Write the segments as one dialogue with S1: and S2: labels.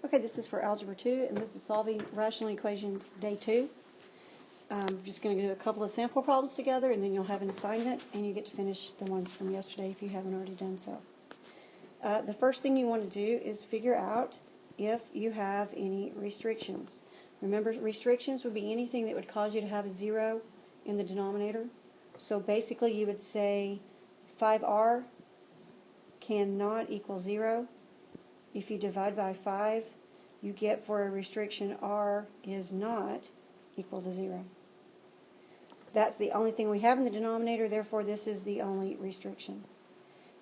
S1: Okay, this is for Algebra 2, and this is solving rational equations day 2. I'm just going to do a couple of sample problems together, and then you'll have an assignment, and you get to finish the ones from yesterday if you haven't already done so. The first thing you want to do is figure out if you have any restrictions. Remember, restrictions would be anything that would cause you to have a 0 in the denominator. So basically you would say 5r cannot equal 0. If you divide by 5, you get for a restriction r is not equal to 0. That's the only thing we have in the denominator, therefore this is the only restriction.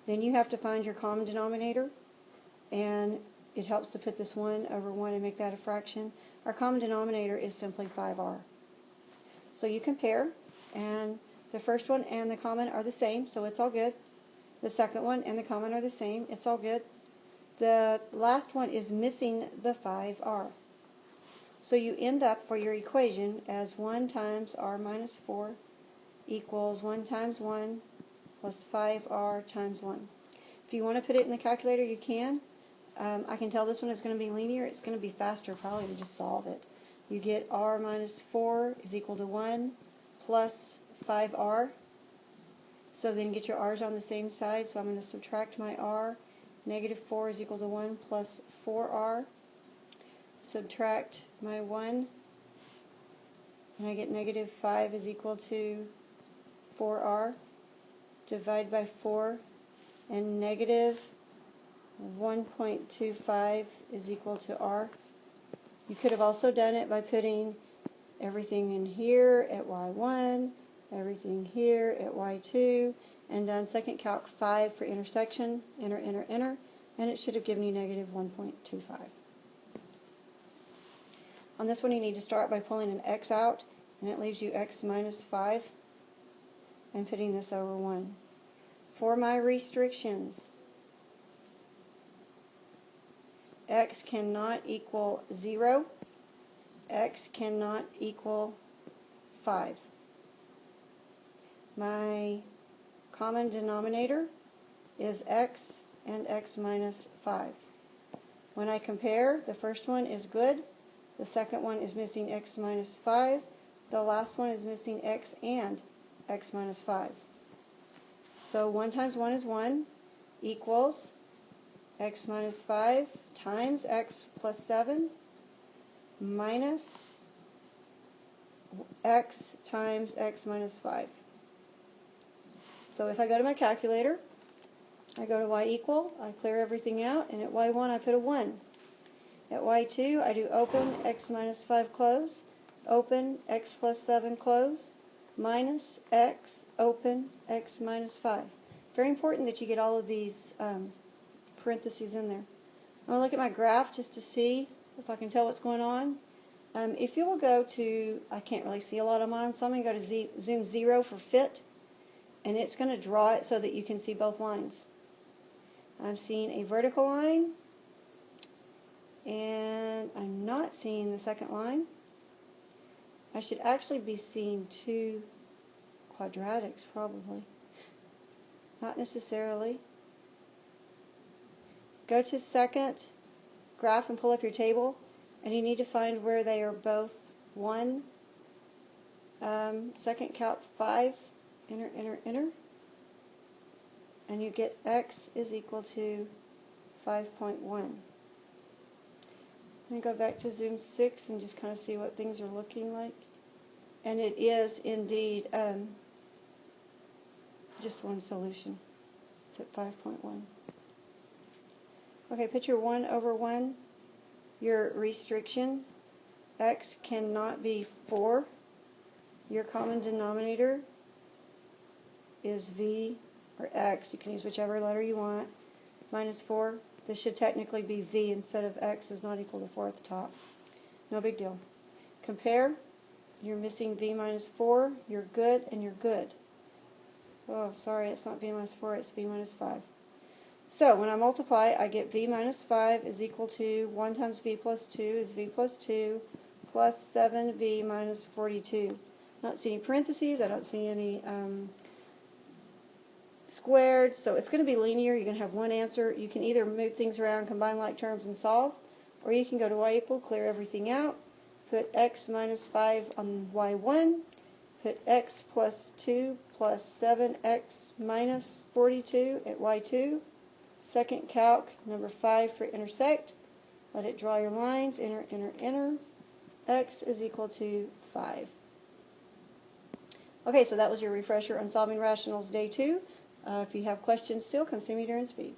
S1: Then you have to find your common denominator, and it helps to put this 1 over 1 and make that a fraction. Our common denominator is simply 5r. So you compare, and the first one and the common are the same, so it's all good. The second one and the common are the same, it's all good. The last one is missing the 5r. So you end up for your equation as 1 times r minus 4 equals 1 times 1 plus 5r times 1. If you want to put it in the calculator, you can. I can tell this one is going to be linear. It's going to be faster probably to just solve it. You get r minus 4 is equal to 1 plus 5r. So then get your r's on the same side. So I'm going to subtract my r. Negative 4 is equal to 1 plus 4r. Subtract my 1, and I get negative 5 is equal to 4r. Divide by 4, and negative 1.25 is equal to r. You could have also done it by putting everything in here at y1, everything here at y2, and done second calc 5 for intersection, enter, and it should have given you negative 1.25. On this one you need to start by pulling an x out, and it leaves you x minus 5, and putting this over 1. For my restrictions, x cannot equal 0, x cannot equal 5. My common denominator is x and x minus 5. When I compare, the first one is good, the second one is missing x minus 5, the last one is missing x and x minus 5. So 1 times 1 is 1 equals x minus 5 times x plus 7 minus x times x minus 5. So if I go to my calculator, I go to y equal, I clear everything out, and at y1 I put a 1. At y2 I do open x minus 5 close, open x plus 7 close, minus x open x minus 5. Very important that you get all of these parentheses in there. I'm going to look at my graph just to see if I can tell what's going on. If you will go to, I can't really see a lot of mine, so I'm going to go to zoom 0 for fit, and it's going to draw it so that you can see both lines. I'm seeing a vertical line, and I'm not seeing the second line. I should actually be seeing 2 quadratics probably. Not necessarily. Go to second graph and pull up your table, and you need to find where they are both 1. Second calc 5, enter, and you get x is equal to 5.1. Let me go back to zoom 6 and just kind of see what things are looking like. And it is indeed just one solution. It's at 5.1. Okay, put your 1 over 1. Your restriction, x cannot be 4. Your common denominator is v or x. You can use whichever letter you want. Minus 4. This should technically be v instead of x is not equal to 4 at the top. No big deal. Compare. You're missing v minus 4. You're good, and you're good. Oh, sorry, it's not v minus 4, it's v minus 5. So when I multiply, I get v minus 5 is equal to 1 times v plus 2 is v plus 2 plus 7v minus 42. I don't see any parentheses. I don't see any squared, so it's going to be linear. You're going to have one answer. You can either move things around, combine like terms, and solve, Or you can go to y equal, clear everything out, put x minus 5 on y1, put x plus 2 plus 7x minus 42 at y2. Second calc, number 5 for intersect. Let it draw your lines, enter, enter, enter. X is equal to 5. Okay, so that was your refresher on solving rationals day 2. If you have questions still, come see me during speed.